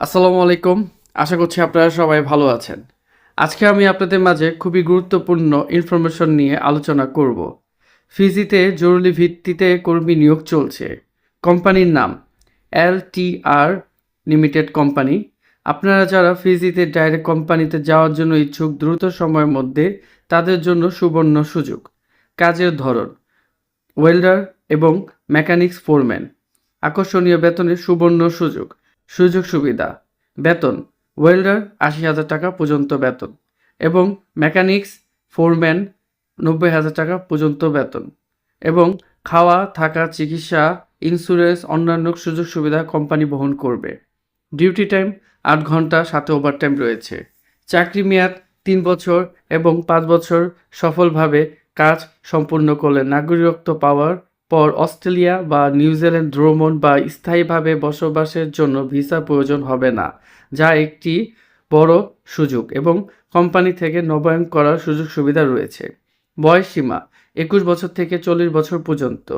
আসসালামু আলাইকুম। আশা করছি আপনারা সবাই ভালো আছেন। আজকে আমি আপনাদের মাঝে খুবই গুরুত্বপূর্ণ ইনফরমেশন নিয়ে আলোচনা করব। ফিজিতে জরুরি ভিত্তিতে কর্মী নিয়োগ চলছে। কোম্পানির নাম LTR লিমিটেড কোম্পানি। আপনারা যারা ফিজিতে ডাইরেক্ট কোম্পানিতে যাওয়ার জন্য ইচ্ছুক দ্রুত সময়ের মধ্যে তাদের জন্য সুবর্ণ সুযোগ। কাজের ধরন ওয়েল্ডার এবং মেকানিক্স ফোরম্যান। আকর্ষণীয় বেতনের সুবর্ণ সুযোগ। সুযোগ সুবিধা বেতন ওয়েল্ডার ৮০,০০০ টাকা পর্যন্ত বেতন এবং মেকানিক্স ফোরম্যান ৯০,০০০ টাকা পর্যন্ত বেতন এবং খাওয়া থাকা চিকিৎসা ইন্স্যুরেন্স অন্যান্য সুযোগ সুবিধা কোম্পানি বহন করবে। ডিউটি টাইম ৮ ঘন্টা, সাথে ওভারটাইম রয়েছে। চাকরি মেয়াদ ৩ বছর এবং ৫ বছর সফলভাবে কাজ সম্পূর্ণ করলে নাগরিকত্ব পাওয়ার পর অস্ট্রেলিয়া বা নিউজিল্যান্ড ভ্রমণ বা স্থায়ীভাবে বসবাসের জন্য ভিসা প্রয়োজন হবে না, যা একটি বড় সুযোগ এবং কোম্পানি থেকে নবায়ন করার সুযোগ সুবিধা রয়েছে। বয়স সীমা ২১ বছর থেকে ৪০ বছর পর্যন্ত।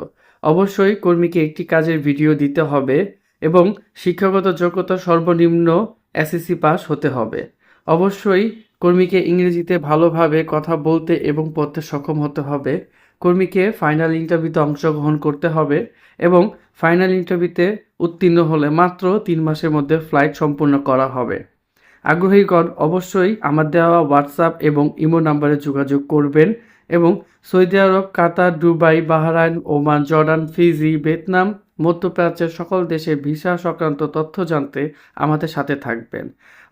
অবশ্যই কর্মীকে একটি কাজের ভিডিও দিতে হবে এবং শিক্ষাগত যোগ্যতা সর্বনিম্ন এসএসসি পাস হতে হবে। অবশ্যই কর্মীকে ইংরেজিতে ভালোভাবে কথা বলতে এবং পড়তে সক্ষম হতে হবে। কর্মীকে ফাইনাল ইন্টারভিউতে অংশগ্রহণ করতে হবে এবং ফাইনাল ইন্টারভিউতে উত্তীর্ণ হলে মাত্র ৩ মাসের মধ্যে ফ্লাইট সম্পূর্ণ করা হবে। আগ্রহীগণ অবশ্যই আমার দেওয়া হোয়াটসঅ্যাপ এবং ইমো নাম্বারে যোগাযোগ করবেন এবং Saudi Arab, Qatar, Dubai, Bahrain, Oman, Jordan, Fiji, Vietnam, মধ্যপ্রাচ্যের সকল দেশে ভিসা সংক্রান্ত তথ্য জানতে আমাদের সাথে থাকবেন।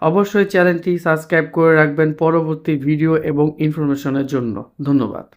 অবশ্যই চ্যানেলটি সাবস্ক্রাইব করে রাখবেন পরবর্তী ভিডিও এবং ইনফরমেশনের জন্য। ধন্যবাদ।